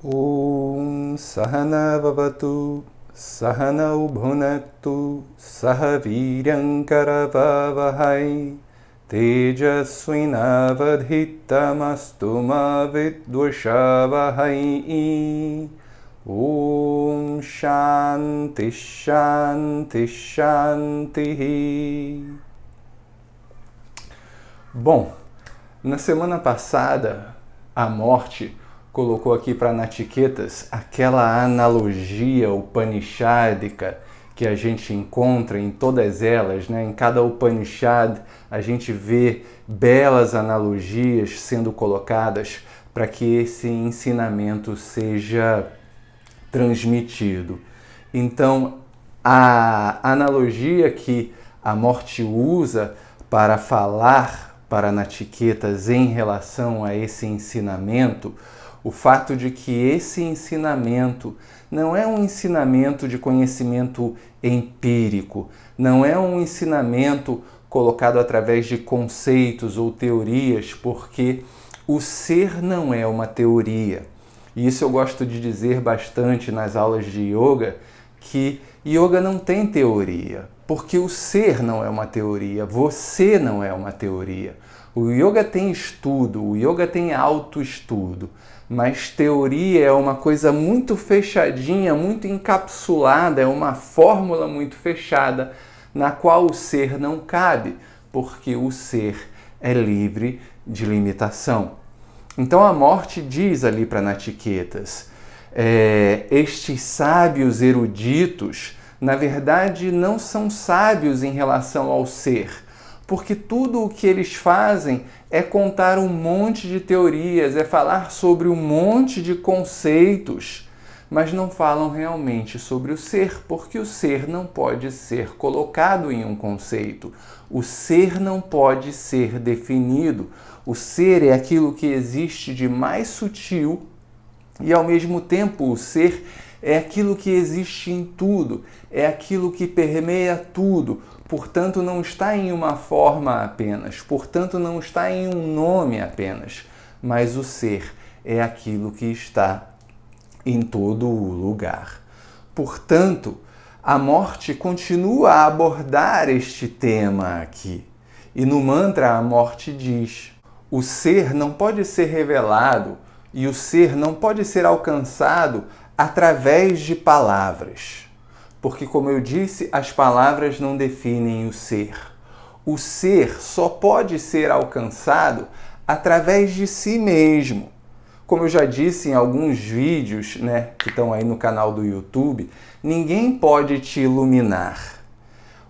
Om Sahana Vavatu Sahanau Bhunaktu Sahaviryam Karavavahai Tejasvinavadhitamastu ma vidvashavahai. Om Shanti Shanti Shanti. Bom, na semana passada, a morte colocou aqui para Nachiketas aquela analogia upanishadica que a gente encontra em todas elas, né? Em cada Upanishad a gente vê belas analogias sendo colocadas para que esse ensinamento seja transmitido. Então, a analogia que a morte usa para falar para Nachiketas em relação a esse ensinamento, o fato de que esse ensinamento não é um ensinamento de conhecimento empírico, não é um ensinamento colocado através de conceitos ou teorias, porque o ser não é uma teoria. E isso eu gosto de dizer bastante nas aulas de yoga, que yoga não tem teoria, porque o ser não é uma teoria, você não é uma teoria. O yoga tem estudo, o yoga tem autoestudo, mas teoria é uma coisa muito fechadinha, muito encapsulada, é uma fórmula muito fechada, na qual o ser não cabe, porque o ser é livre de limitação. Então a morte diz ali para Nachiketas, estes sábios eruditos, na verdade, não são sábios em relação ao ser, porque tudo o que eles fazem é contar um monte de teorias, é falar sobre um monte de conceitos, mas não falam realmente sobre o ser, porque o ser não pode ser colocado em um conceito. O ser não pode ser definido. O ser é aquilo que existe de mais sutil e, ao mesmo tempo, o ser é aquilo que existe em tudo, é aquilo que permeia tudo, portanto não está em uma forma apenas, portanto não está em um nome apenas, mas o ser é aquilo que está em todo o lugar. Portanto, a morte continua a abordar este tema aqui. E no mantra a morte diz: o ser não pode ser revelado e o ser não pode ser alcançado através de palavras. Porque, como eu disse, as palavras não definem o ser. O ser só pode ser alcançado através de si mesmo. Como eu já disse em alguns vídeos, né, que estão aí no canal do YouTube, ninguém pode te iluminar.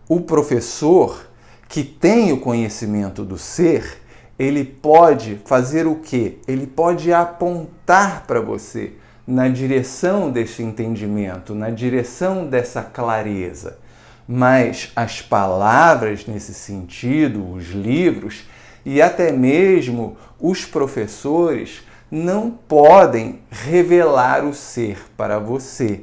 O professor que tem o conhecimento do ser, ele pode fazer o quê? Ele pode apontar para você na direção desse entendimento, na direção dessa clareza. Mas as palavras nesse sentido, os livros e até mesmo os professores não podem revelar o ser para você.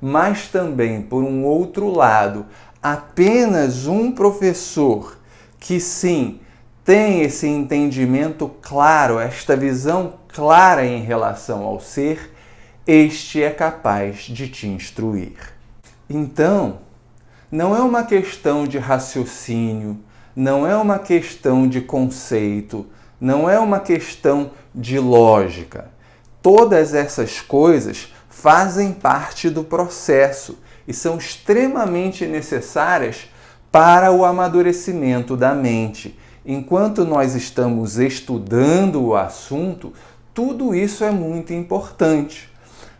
Mas também, por um outro lado, apenas um professor que sim tem esse entendimento claro, esta visão clara em relação ao ser, este é capaz de te instruir. Então, não é uma questão de raciocínio, não é uma questão de conceito, não é uma questão de lógica. Todas essas coisas fazem parte do processo e são extremamente necessárias para o amadurecimento da mente. Enquanto nós estamos estudando o assunto, tudo isso é muito importante.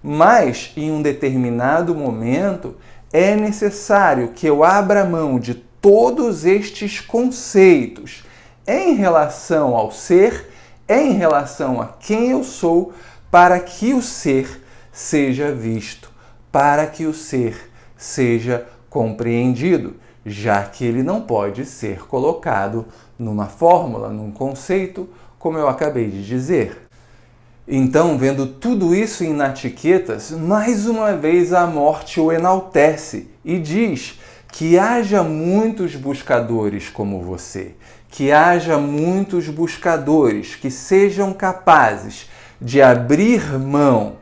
Mas, em um determinado momento, é necessário que eu abra mão de todos estes conceitos em relação ao ser, em relação a quem eu sou, para que o ser seja visto, para que o ser seja compreendido, já que ele não pode ser colocado numa fórmula, num conceito, como eu acabei de dizer. Então, vendo tudo isso em Nachiketas, mais uma vez a morte o enaltece e diz que haja muitos buscadores como você, que haja muitos buscadores que sejam capazes de abrir mão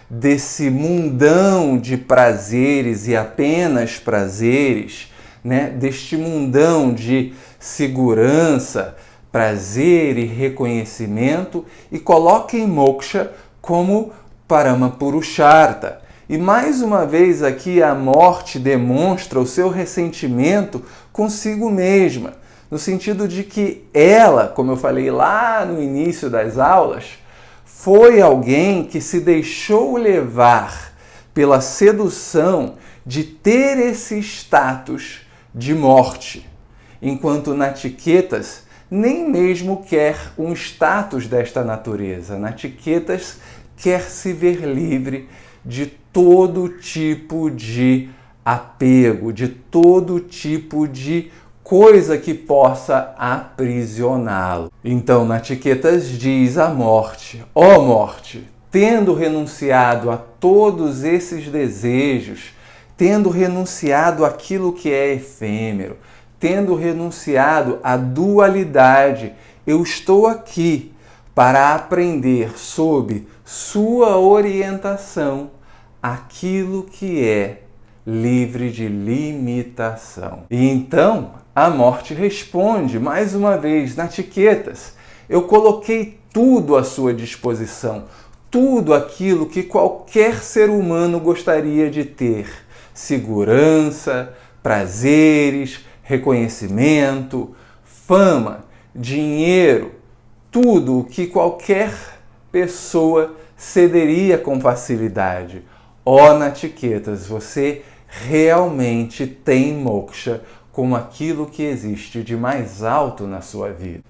desse mundão de prazeres e apenas prazeres, né? Deste mundão de segurança, prazer e reconhecimento, e coloquem moksha como Paramapurushartha. E mais uma vez aqui a morte demonstra o seu ressentimento consigo mesma, no sentido de que ela, como eu falei lá no início das aulas, foi alguém que se deixou levar pela sedução de ter esse status de morte, enquanto Nachiketas nem mesmo quer um status desta natureza. Nachiketas quer se ver livre de todo tipo de apego, de todo tipo de coisa que possa aprisioná-lo. Então Nachiketas diz à morte: ó morte, tendo renunciado a todos esses desejos, tendo renunciado àquilo que é efêmero, tendo renunciado à dualidade, eu estou aqui para aprender sob sua orientação aquilo que é livre de limitação. E então a morte responde mais uma vez: Nachiketas, eu coloquei tudo à sua disposição, tudo aquilo que qualquer ser humano gostaria de ter: segurança, prazeres, reconhecimento, fama, dinheiro, tudo o que qualquer pessoa cederia com facilidade. Ó Nachiketas, você realmente tem moksha como aquilo que existe de mais alto na sua vida.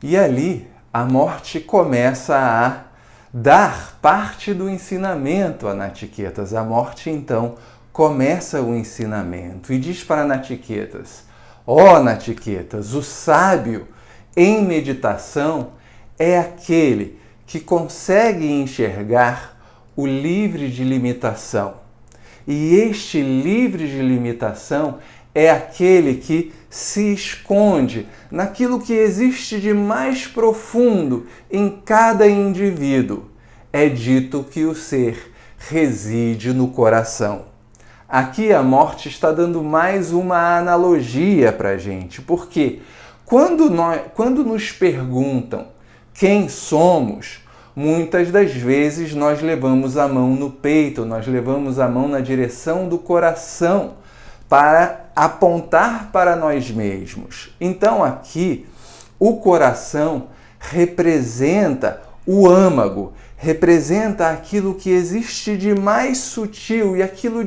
E ali a morte começa a dar parte do ensinamento a Nachiketas. A morte então começa o ensinamento e diz para Nachiketas: ó Nachiketas, o sábio em meditação é aquele que consegue enxergar o livre de limitação. E este livre de limitação é aquele que se esconde naquilo que existe de mais profundo em cada indivíduo. É dito que o ser reside no coração. Aqui a morte está dando mais uma analogia para a gente, porque quando nos perguntam quem somos, muitas das vezes nós levamos a mão no peito, nós levamos a mão na direção do coração para apontar para nós mesmos. Então aqui o coração representa o âmago, representa aquilo que existe de mais sutil e aquilo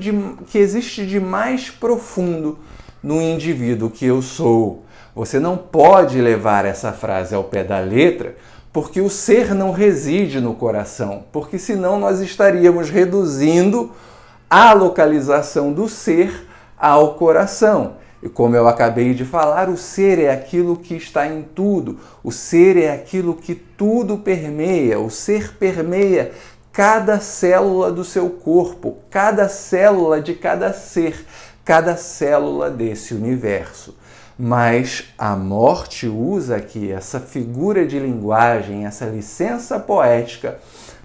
que existe de mais profundo no indivíduo que eu sou. Você não pode levar essa frase ao pé da letra, porque o ser não reside no coração, porque senão nós estaríamos reduzindo a localização do ser ao coração. E como eu acabei de falar, o ser é aquilo que está em tudo, o ser é aquilo que tudo permeia, o ser permeia cada célula do seu corpo, cada célula de cada ser, cada célula desse universo. Mas a morte usa aqui essa figura de linguagem, essa licença poética,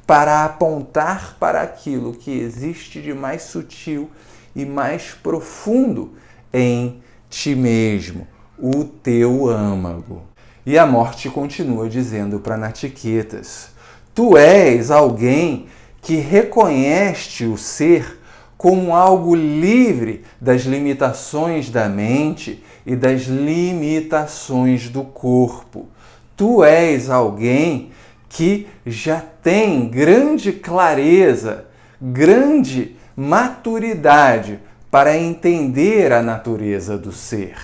para apontar para aquilo que existe de mais sutil e mais profundo em ti mesmo, o teu âmago. E a morte continua dizendo para Nachiketas: tu és alguém que reconhece o ser como algo livre das limitações da mente e das limitações do corpo. Tu és alguém que já tem grande clareza, grande maturidade para entender a natureza do ser.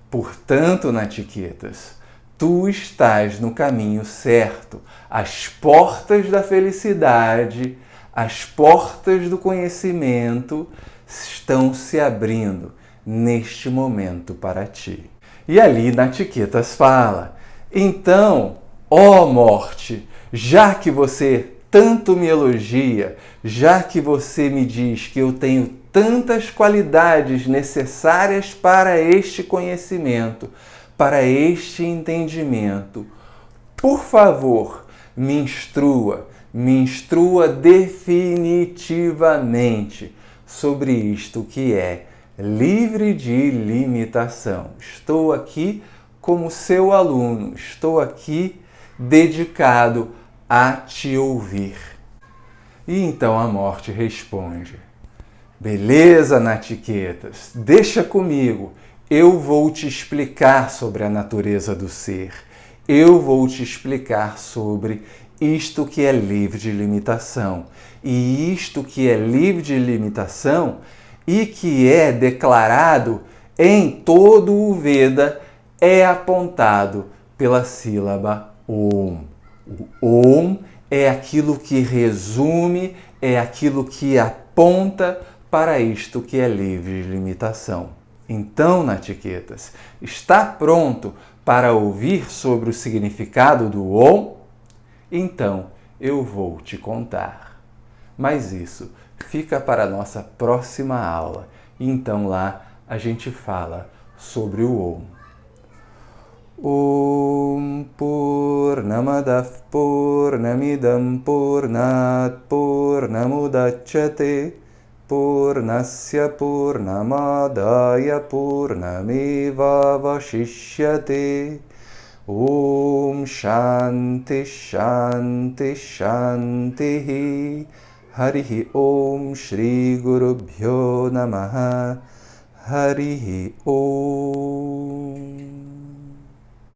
Portanto, Nachiketas, tu estás no caminho certo. As portas da felicidade, as portas do conhecimento estão se abrindo neste momento para ti. E ali Nachiketas fala: então, ó morte, já que você tanto me elogia, já que você me diz que eu tenho tantas qualidades necessárias para este conhecimento, para este entendimento, por favor, me instrua, me instrua definitivamente sobre isto que é livre de limitação. Estou aqui como seu aluno, estou aqui dedicado a te ouvir. E então a morte responde: beleza, Natiquetas, deixa comigo, eu vou te explicar sobre a natureza do ser, eu vou te explicar sobre isto que é livre de limitação. E isto que é livre de limitação e que é declarado em todo o Veda é apontado pela sílaba Om. O Om é aquilo que resume, é aquilo que aponta para isto que é livre de limitação. Então, Natiquetas, está pronto para ouvir sobre o significado do Om? Então, eu vou te contar. Mas isso fica para a nossa próxima aula. Então lá a gente fala sobre o Om. Om Purnamadav Purnamidam Purnat Purnamudachyate Purnasya Purnamadaya Purnameva Vashishyate. Om Shanti Shanti Shanti. Harihi Om Shri Gurubhyo Namaha. Harihi Om.